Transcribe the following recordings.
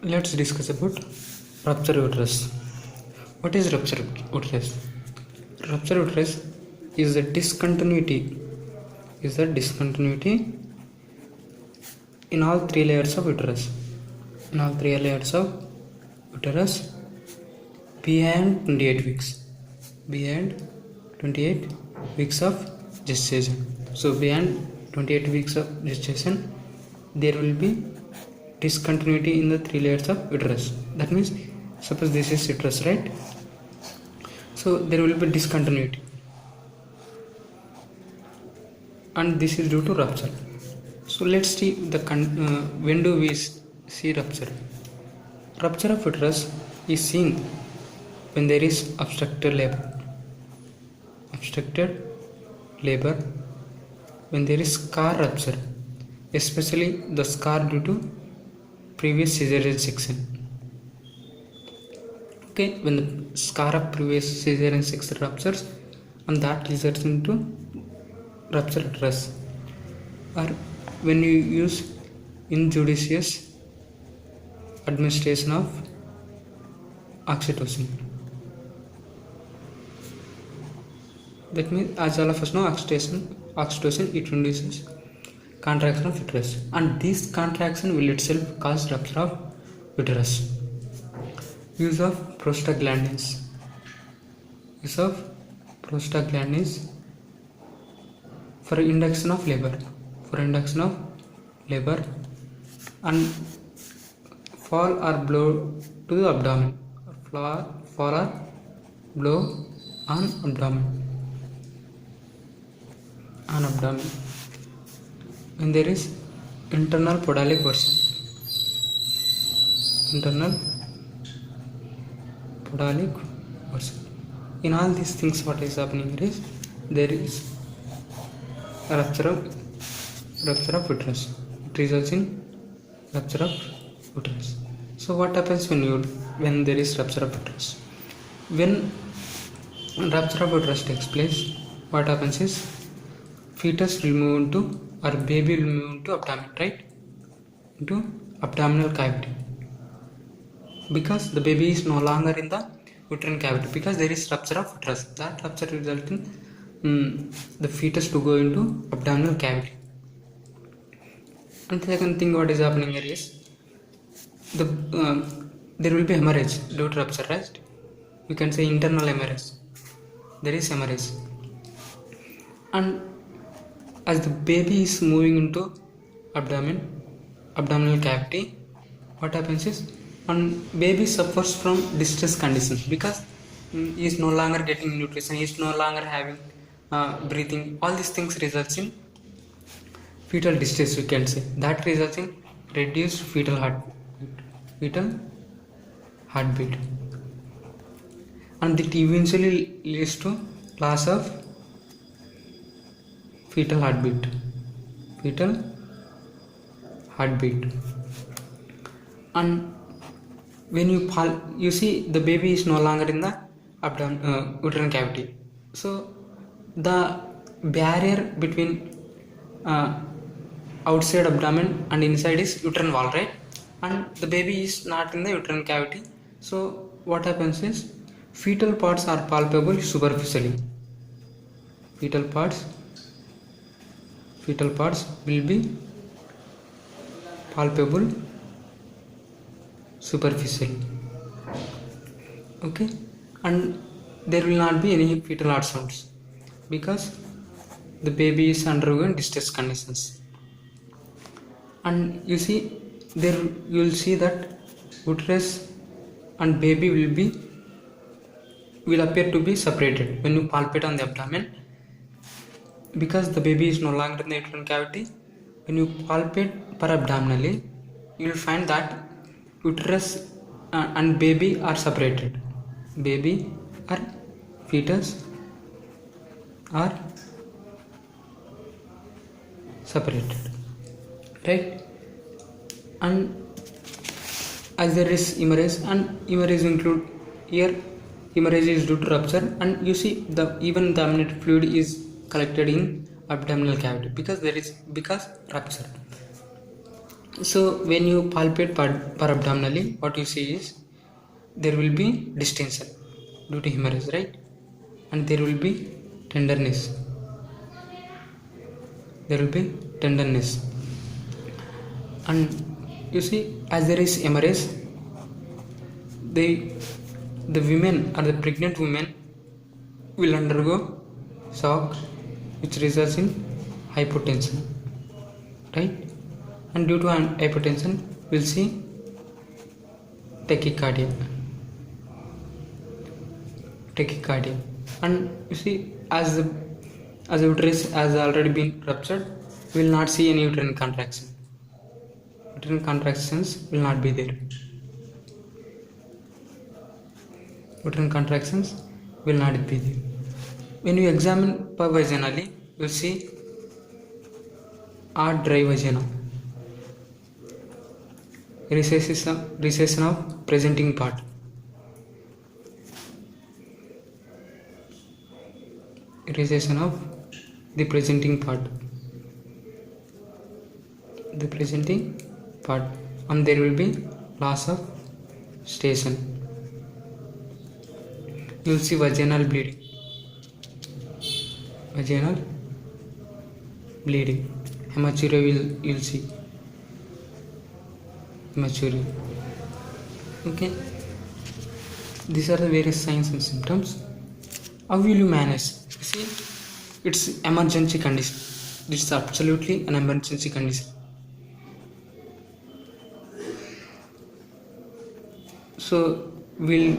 Let's discuss about rupture uterus. What is rupture uterus? Rupture uterus is a discontinuity. In all three layers of uterus. Beyond 28 weeks. Beyond 28 weeks of gestation. So beyond 28 weeks of gestation, there will be discontinuity in the three layers of uterus. That means, suppose this is uterus, right? So there will be discontinuity, and this is due to rupture. So let's see when do we see rupture? Rupture of uterus is seen when there is obstructed labor. When there is scar rupture, especially the scar due to previous cesarean section. Okay, when the scar of previous cesarean section ruptures, and that results into rupture uterus, or when you use injudicious administration of oxytocin. That means, as all of us know, oxytocin it induces contraction of uterus, and this contraction will itself cause rupture of uterus. Use of prostaglandins. For induction of labor. And fall or blow to the abdomen. Fall or blow on abdomen. When there is internal podalic version. In all these things, what is happening is there is a rupture of uterus. It results in rupture of uterus. So what happens when there is rupture of uterus? When rupture of uterus takes place, what happens is fetus will move into, or baby will move into abdomen, right? Into abdominal cavity. Because the baby is no longer in the uterine cavity, because there is rupture of uterus. That rupture results in the fetus to go into abdominal cavity. And the second thing what is happening here is there will be hemorrhage due to rupture, right? You can say internal hemorrhage. There is hemorrhage, and as the baby is moving into abdominal cavity, what happens is, and baby suffers from distress conditions because he is no longer getting nutrition, he is no longer having breathing. All these things results in fetal distress, you can say. That results in reduced fetal heartbeat, and it eventually leads to loss of fetal heartbeat. And when you see the baby is no longer in the uterine cavity, so the barrier between outside abdomen and inside is uterine wall, right? And the baby is not in the uterine cavity, so what happens is fetal parts are palpable superficially. Fetal parts will be palpable superficially. Okay, and there will not be any fetal heart sounds because the baby is undergoing distress conditions. And you see, there you will see that uterus and baby will appear to be separated when you palpate on the abdomen, because the baby is no longer in the uterine cavity. When you palpate perabdominally, you will find that uterus and baby are separated. Baby or fetus are separated, right? And as there is hemorrhage, and hemorrhage include here, hemorrhage is due to rupture, and you see even the amniotic fluid is collected in abdominal cavity because rupture. So when you palpate parabdominally, what you see is there will be distension due to hemorrhage, right? And there will be tenderness. There will be tenderness. And you see, as there is hemorrhage, the women or the pregnant women will undergo shock, which results in hypotension, right? And due to hypotension, we'll see tachycardia. And you see, as the uterus has already been ruptured, we will not see any uterine contraction. Uterine contractions will not be there. Uterine contractions will not be there. When you examine vaginally, you will see hard dry vagina, recession of presenting part, recession of the presenting part, and there will be loss of station. You will see vaginal bleeding, hematuria you will see hematuria. Okay, these are the various signs and symptoms. How will you manage? See, it's emergency condition. This is absolutely an emergency condition. So we'll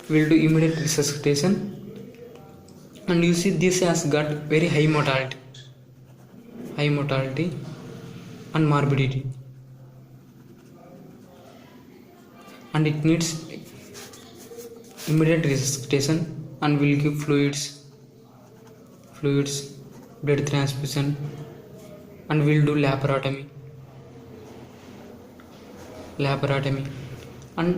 do immediate resuscitation. And you see, this has got very high mortality and morbidity, and it needs immediate resuscitation, and will give fluids, blood transfusion, and will do laparotomy. And